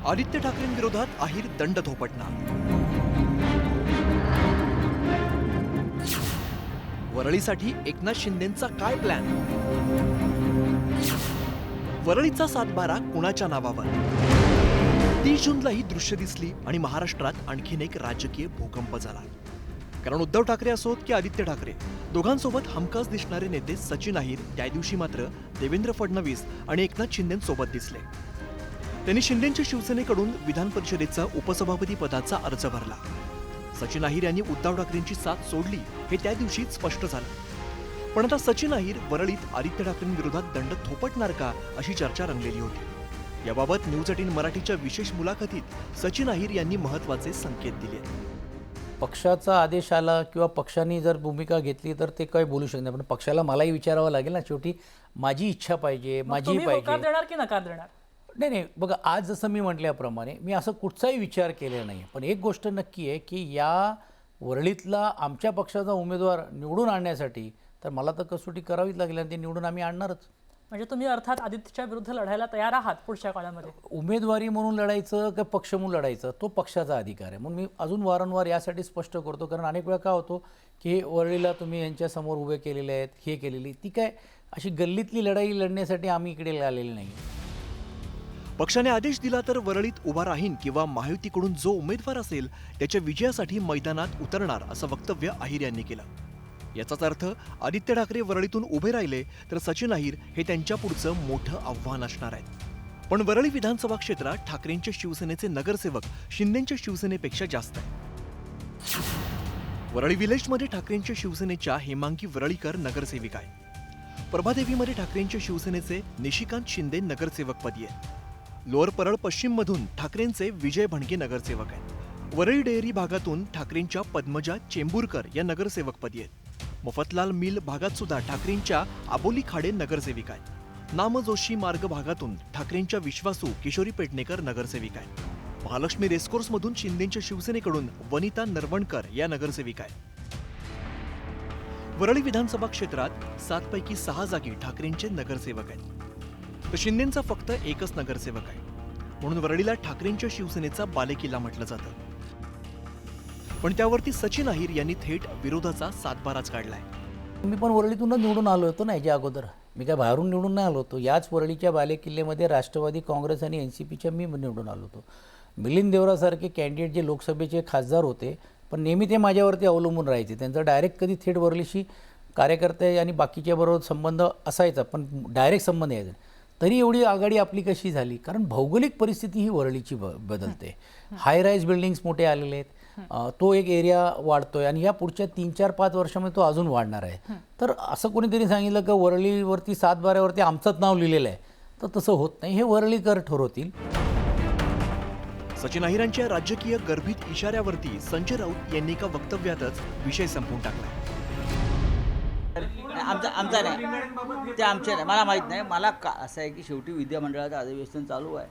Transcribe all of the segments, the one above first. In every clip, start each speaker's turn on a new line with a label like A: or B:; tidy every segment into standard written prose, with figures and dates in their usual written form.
A: आदित्य ठाकरेंविरोधात अहिर दंड थोपटणार. वरळीसाठी एकनाथ शिंदेंचा काय प्लॅन? वरळीचा सातबारा कुणाच्या नावावर? 30 जूनला ही दृश्य दिसली आणि महाराष्ट्रात आणखीन एक राजकीय भूकंप झाला. कारण उद्धव ठाकरे असोत की आदित्य ठाकरे, दोघांसोबत हमखास दिसणारे नेते सचिन अहिर त्या दिवशी मात्र देवेंद्र फडणवीस आणि एकनाथ शिंदेंसोबत दिसले. त्यांनी शिंदेंच्या शिवसेनेकडून विधान परिषदेचा उपसभापती पदाचा अर्ज भरला. सचिन अहिर यांनी उद्धव ठाकरेंची साथ सोडली हे त्या दिवशीच स्पष्ट झालं. पण आता सचिन अहिर वरळीत आदित्य ठाकरेंविरोधात दंड थोपटणार का अशी चर्चा रंगलेली होती. याबाबत न्यूज 18 मराठीच्या विशेष मुलाखतीत सचिन अहिर यांनी महत्त्वाचे संकेत दिले.
B: पक्षाचा आदेश आला किंवा पक्षाने जर भूमिका घेतली तर ते काही बोलू शकत नाही, पण पक्षाला मलाही विचारावं लागेल ना. शेवटी माझी इच्छा पाहिजे, माझी पाहिजे.
C: देणार की नकार देणार?
B: नाही, बघा, आज जसं मी म्हटल्याप्रमाणे मी असं कुठचाही विचार केलेला नाही. पण एक गोष्ट नक्की आहे की या वरळीतला आमच्या पक्षाचा उमेदवार निवडून आणण्यासाठी तर मला तर कसोटी करावीच लागेल आणि ते निवडून आम्ही आणणारच.
C: म्हणजे तुम्ही अर्थात आदित्यच्या विरुद्ध लढायला तयार आहात पुढच्या काळामध्ये?
B: उमेदवारी म्हणून लढायचं का पक्ष म्हणून लढायचं तो पक्षाचा अधिकार आहे. म्हणून मी अजून वारंवार यासाठी स्पष्ट करतो, कारण अनेक वेळा काय होतो की वरळीला तुम्ही यांच्यासमोर उभे केलेले आहेत, हे केलेली, ती काय अशी गल्लीतली लढाई लढण्यासाठी आम्ही इकडे आलेली नाही.
A: पक्षाने आदेश दिला तर वरळीत उभा राहीन किंवा महायुतीकडून जो उमेदवार असेल त्याच्या विजयासाठी मैदानात उतरणार असं वक्तव्य अहिर यांनी केलं. याचाच अर्थ आदित्य ठाकरे वरळीतून उभे राहिले तर सचिन अहिर हे त्यांच्या पुढचं मोठं आव्हान असणार आहे. पण वरळी विधानसभा क्षेत्रात ठाकरेंच्या शिवसेनेचे नगरसेवक शिंदेंच्या शिवसेनेपेक्षा जास्त आहे. वरळी विलेजमध्ये ठाकरेंच्या शिवसेनेच्या हेमांगी वरळीकर नगरसेविका आहे. प्रभादेवीमध्ये ठाकरेंच्या शिवसेनेचे निशिकांत शिंदे नगरसेवकपदी आहेत. लोअर परळ पश्चिममधून ठाकरेंचे विजय भणगे नगरसेवक आहेत. वरळी डेअरी भागातून ठाकरेंच्या पद्मजा चेंबूरकर या नगरसेवकपदी आहेत. मफतलाल मिल भागात सुद्धा ठाकरेंच्या आबोली खाडे नगरसेविका आहेत. नाम जोशी मार्ग भागातून ठाकरेंच्या विश्वासू किशोरी पेडणेकर नगरसेविका आहेत. महालक्ष्मी रेसकोर्समधून शिंदेंच्या शिवसेनेकडून वनिता नरवणकर या नगरसेविका आहेत. वरळी विधानसभा क्षेत्रात 7 पैकी 6 जागी ठाकरेंचे नगरसेवक आहेत, तर शिंदेंचा फक्त एकच नगरसेवक आहे. म्हणून वरळीला ठाकरेंच्या शिवसेनेचा बालेकिल्ला म्हटलं जातं. पण त्यावरती सचिन अहिर यांनी थेट विरोधाचा सातबाराच काढलाय.
B: मी पण वरळीतूनच निवडून आलो होतो ना याच्या अगोदर. मी काय बाहेरून निवडून नाही आलो होतो. याच वरळीच्या बालेकिल्ल्यामध्ये राष्ट्रवादी काँग्रेस आणि NCPच्या मी निवडून आलो होतो. मिलिंद देवरासारखे कॅन्डिडेट जे लोकसभेचे खासदार होते, पण नेहमी ते माझ्यावरती अवलंबून राहायचे. त्यांचा डायरेक्ट कधी थेट वरळीशी कार्यकर्ते आणि बाकीच्या बरोबर संबंध असायचा, पण डायरेक्ट संबंध यायचा. तरी एवढी आघाडी आपली कशी झाली? कारण भौगोलिक परिस्थिती ही वरळीची बदलते. हाय राईज बिल्डिंग्स मोठे आलेले आहेत, तो एक एरिया वाढतोय आणि या पुढच्या 3-4-5 वर्षामध्ये तो अजून वाढणार आहे. तर असं कोणीतरी सांगितलं की वरळीवरती सातबाऱ्यावरती आमचंच नाव लिहिलेलं आहे, तर तसं होत नाही. हे वरळीकर ठरवतील.
A: सचिन अहिरांच्या राजकीय गर्भित इशाऱ्यावरती संजय राऊत यांनी एका वक्तव्यातच विषय संपवून टाकलाय.
D: आमचा नाही, ते आमचे नाही, मला माहीत नाही. मला असं आहे की शेवटी विधिमंडळाचं अधिवेशन चालू आहे,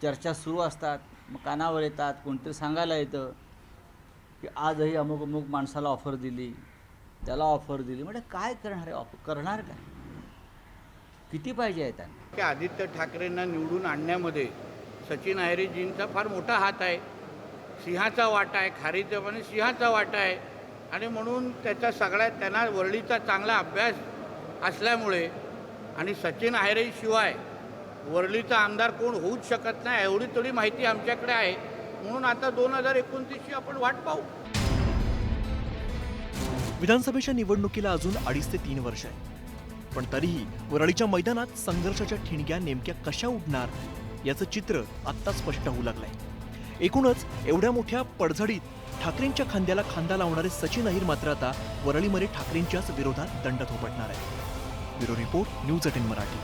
D: चर्चा सुरू असतात, मग कानावर येतात, कोणतरी सांगायला येतं की आजही अमुक अमुक माणसाला ऑफर दिली, त्याला ऑफर दिली. म्हणजे काय करणार आहे? ऑफर करणार काय? किती पाहिजे आहे त्यांना?
E: की आदित्य ठाकरेंना निवडून आणण्यामध्ये सचिन अहिरजींचा फार मोठा हात आहे, सिंहाचा वाटा आहे, खारीचेपणे सिंहाचा वाटा आहे. आणि म्हणून त्याचा सगळ्यात त्यांना वरळीचा चांगला अभ्यास असल्यामुळे आणि सचिन अहिरेशिवाय वरळीचा आमदार कोण होऊच शकत नाही एवढी थोडी माहिती आमच्याकडे आहे. म्हणून आता 2029ची आपण वाट पाहू.
A: विधानसभेच्या निवडणुकीला अजून 2.5 ते 3 वर्ष आहे. पण तरीही वरळीच्या मैदानात संघर्षाच्या ठिणग्या नेमक्या कशा उडणार याचं चित्र आत्ता स्पष्ट होऊ लागलंय. एकूणच एवढ्या मोठ्या पडझडीत ठाकरेंच्या खांद्याला खांदा लावणारे सचिन अहिर मात्र आता वरळीमध्ये ठाकरेंच्याच विरोधात दंड थोपटणार आहे. Bureau report, news 18 Marathi.